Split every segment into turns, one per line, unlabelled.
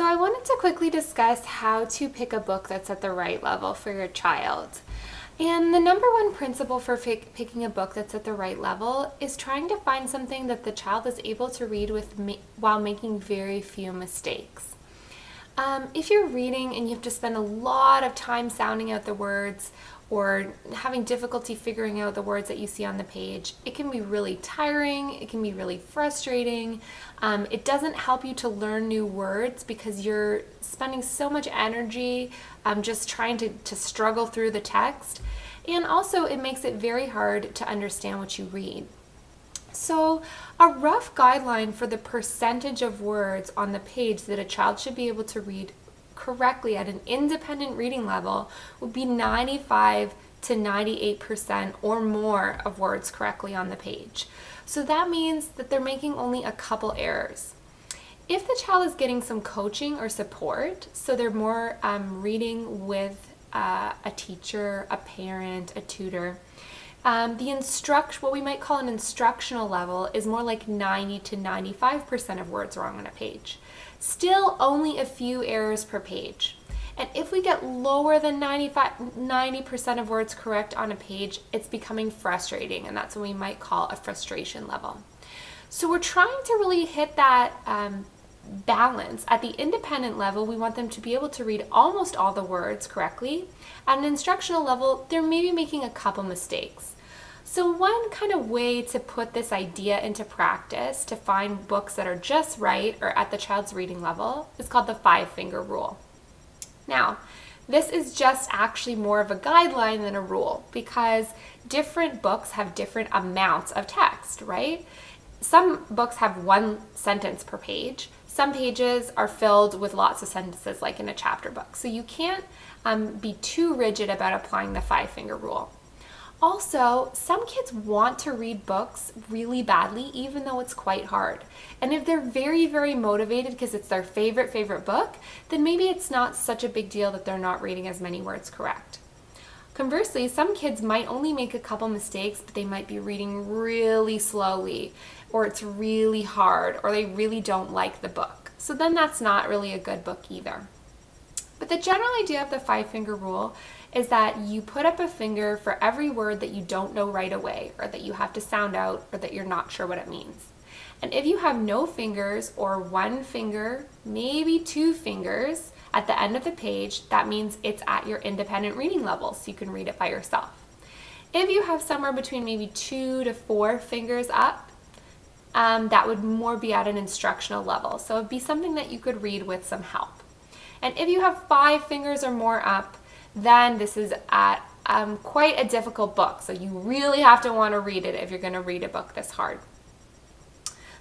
So I wanted to quickly discuss how to pick a book that's at the right level for your child. And the number one principle for picking a book that's at the right level is trying to find something that the child is able to read while making very few mistakes. If you're reading and you have to spend a lot of time sounding out the words or having difficulty figuring out the words that you see on the page, it can be really tiring, it can be really frustrating. It doesn't help you to learn new words because you're spending so much energy just trying to struggle through the text. And also it makes it very hard to understand what you read. So a rough guideline for the percentage of words on the page that a child should be able to read correctly at an independent reading level would be 95 to 98% or more of words correctly on the page. So that means that they're making only a couple errors. If the child is getting some coaching or support, so they're more reading with a teacher, a parent, a tutor, what we might call an instructional level is more like 90 to 95% of words wrong on a page. Still only a few errors per page. And if we get lower than 90% of words correct on a page, it's becoming frustrating, and that's what we might call a frustration level. So we're trying to really hit that balance. At the independent level, we want them to be able to read almost all the words correctly. At an instructional level, they're maybe making a couple mistakes. So one kind of way to put this idea into practice to find books that are just right or at the child's reading level is called the 5-finger rule. Now, this is just actually more of a guideline than a rule because different books have different amounts of text, right? Some books have one sentence per page. Some pages are filled with lots of sentences like in a chapter book. So you can't be too rigid about applying the 5-finger rule. Also, some kids want to read books really badly, even though it's quite hard. And if they're very, very motivated because it's their favorite book, then maybe it's not such a big deal that they're not reading as many words correct. Conversely, some kids might only make a couple mistakes, but they might be reading really slowly, or it's really hard, or they really don't like the book. So then that's not really a good book either. But the general idea of the 5-finger rule is that you put up a finger for every word that you don't know right away, or that you have to sound out, or that you're not sure what it means. And if you have no fingers, or one finger, maybe 2 fingers at the end of the page, that means it's at your independent reading level, so you can read it by yourself. If you have somewhere between maybe 2 to 4 fingers up, that would more be at an instructional level. So it'd be something that you could read with some help. And if you have 5 fingers or more up, then this is at quite a difficult book. So you really have to want to read it if you're going to read a book this hard.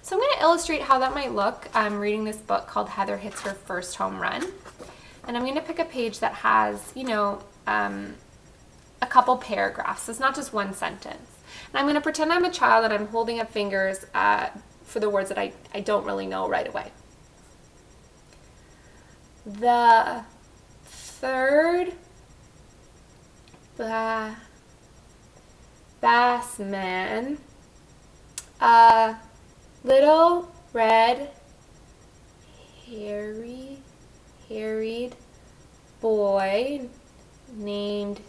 So I'm going to illustrate how that might look. I'm reading this book called Heather Hits Her First Home Run. And I'm going to pick a page that has, a couple paragraphs. So it's not just one sentence. And I'm going to pretend I'm a child and I'm holding up fingers for the words that I don't really know right away. The third bassman, a little red harried boy named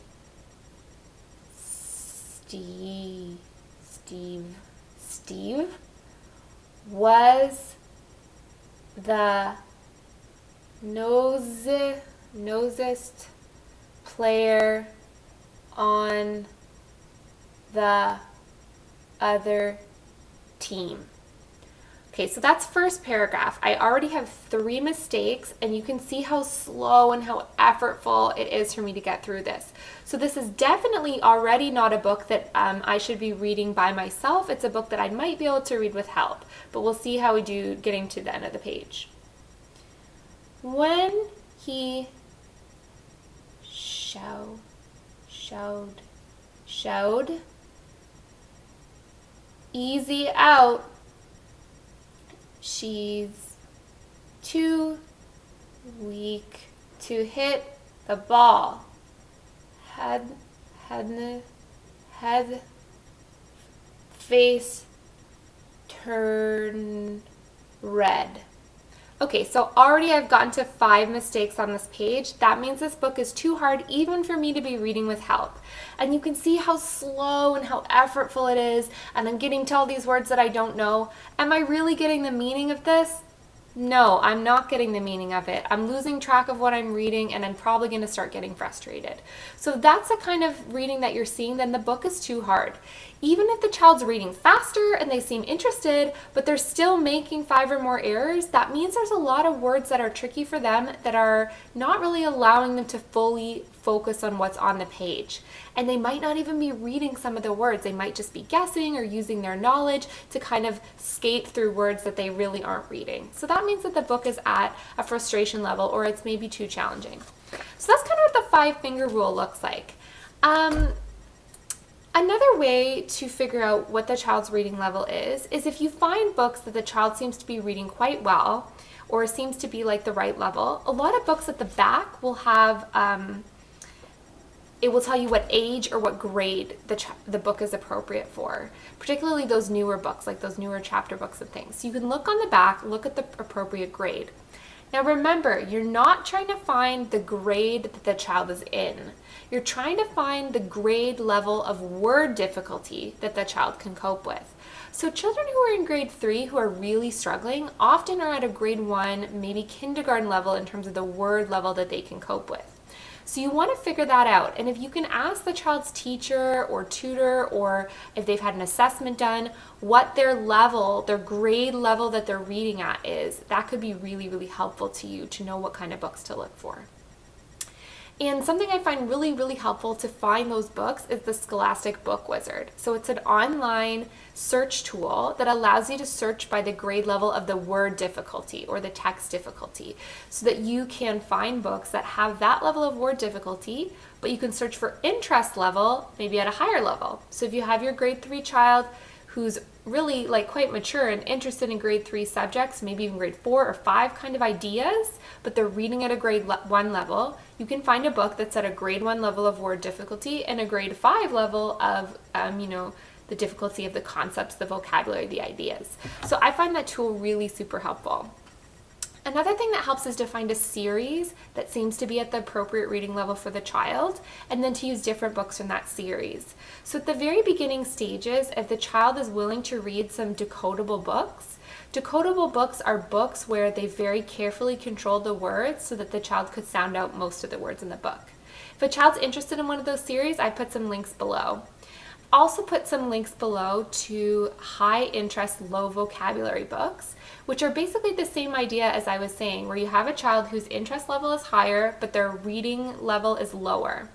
Steve was the nosiest player on the other team. Okay, so that's first paragraph. I already have 3 mistakes, and you can see how slow and how effortful it is for me to get through this. So this is definitely already not a book that I should be reading by myself. It's a book that I might be able to read with help, but we'll see how we do getting to the end of the page. When he showed easy out, she's too weak to hit the ball. Head, face turn red. Okay, so already I've gotten to 5 mistakes on this page. That means this book is too hard even for me to be reading with help. And you can see how slow and how effortful it is, and I'm getting to all these words that I don't know. Am I really getting the meaning of this? No, I'm not getting the meaning of it. I'm losing track of what I'm reading, and I'm probably going to start getting frustrated. So if that's the kind of reading that you're seeing, then the book is too hard. Even if the child's reading faster and they seem interested, but they're still making 5 or more errors, that means there's a lot of words that are tricky for them that are not really allowing them to fully focus on what's on the page. And they might not even be reading some of the words. They might just be guessing or using their knowledge to kind of skate through words that they really aren't reading. So that means that the book is at a frustration level, or it's maybe too challenging. So that's kind of what the 5-finger rule looks like. Another way to figure out what the child's reading level is if you find books that the child seems to be reading quite well, or seems to be like the right level. A lot of books at the back will have it will tell you what age or what grade the book is appropriate for, particularly those newer books, like those newer chapter books and things. So you can look on the back, look at the appropriate grade. Now remember, you're not trying to find the grade that the child is in. You're trying to find the grade level of word difficulty that the child can cope with. So children who are in grade 3 who are really struggling often are at a grade 1, maybe kindergarten level in terms of the word level that they can cope with. So you want to figure that out. And if you can ask the child's teacher or tutor, or if they've had an assessment done, what their level, their grade level that they're reading at is, that could be really, really helpful to you to know what kind of books to look for. And something I find really, really helpful to find those books is the Scholastic Book Wizard. So it's an online search tool that allows you to search by the grade level of the word difficulty or the text difficulty, so that you can find books that have that level of word difficulty, but you can search for interest level, maybe at a higher level. So if you have your grade 3 child who's really like quite mature and interested in grade 3 subjects, maybe even grade 4 or 5 kind of ideas, but they're reading at a grade 1 level, you can find a book that's at a grade 1 level of word difficulty and a grade 5 level of, the difficulty of the concepts, the vocabulary, the ideas. So I find that tool really super helpful. Another thing that helps is to find a series that seems to be at the appropriate reading level for the child, and then to use different books from that series. So at the very beginning stages, if the child is willing to read some decodable books are books where they very carefully control the words so that the child could sound out most of the words in the book. If a child's interested in one of those series, I put some links below. Also put some links below to high interest, low vocabulary books, which are basically the same idea as I was saying, where you have a child whose interest level is higher, but their reading level is lower.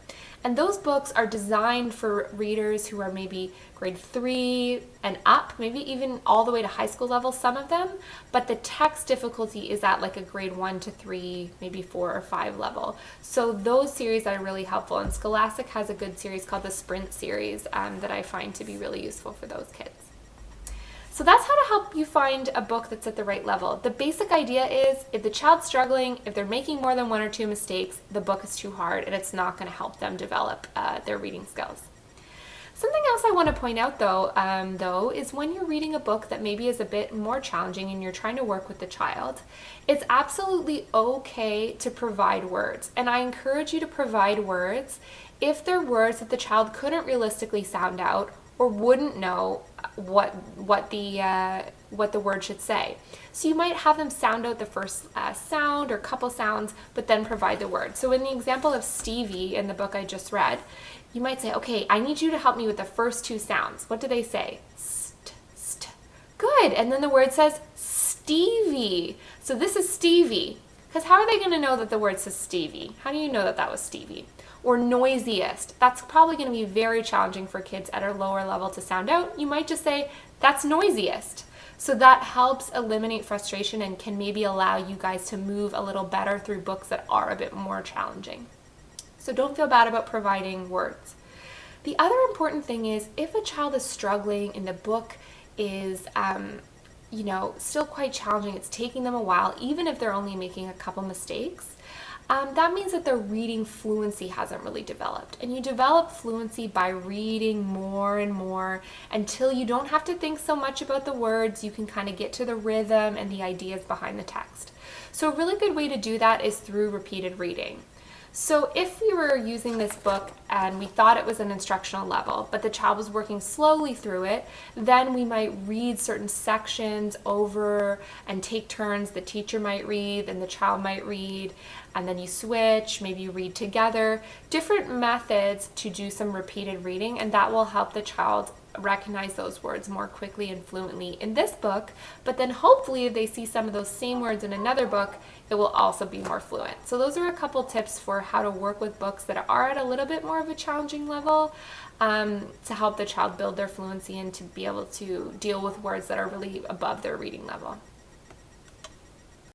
And those books are designed for readers who are maybe grade 3 and up, maybe even all the way to high school level, some of them, but the text difficulty is at like a grade 1 to 3, maybe 4 or 5 level. So those series are really helpful, and Scholastic has a good series called the Sprint series that I find to be really useful for those kids. So that's how to help you find a book that's at the right level. The basic idea is if the child's struggling, if they're making more than 1 or 2 mistakes, the book is too hard and it's not going to help them develop their reading skills. Something else I want to point out though, is when you're reading a book that maybe is a bit more challenging and you're trying to work with the child, it's absolutely okay to provide words. And I encourage you to provide words if they're words that the child couldn't realistically sound out or wouldn't know what the word should say. So you might have them sound out the first sound or couple sounds, but then provide the word. So in the example of Stevie in the book I just read, you might say, okay, I need you to help me with the first 2 sounds. What do they say? St, st. Good. And then the word says Stevie. So this is Stevie. Because how are they going to know that the word says Stevie? How do you know that that was Stevie? Or noisiest. That's probably going to be very challenging for kids at a lower level to sound out. You might just say, that's noisiest. So that helps eliminate frustration and can maybe allow you guys to move a little better through books that are a bit more challenging. So don't feel bad about providing words. The other important thing is if a child is struggling and the book is still quite challenging, it's taking them a while, even if they're only making a couple mistakes, that means that their reading fluency hasn't really developed. And you develop fluency by reading more and more until you don't have to think so much about the words. You can kind of get to the rhythm and the ideas behind the text. So a really good way to do that is through repeated reading. So if we were using this book and we thought it was an instructional level, but the child was working slowly through it, then we might read certain sections over and take turns. The teacher might read and the child might read, and then you switch, maybe you read together. Different methods to do some repeated reading, and that will help the child recognize those words more quickly and fluently in this book, but then hopefully if they see some of those same words in another book, it will also be more fluent. So those are a couple tips for how to work with books that are at a little bit more of a challenging level, to help the child build their fluency and to be able to deal with words that are really above their reading level.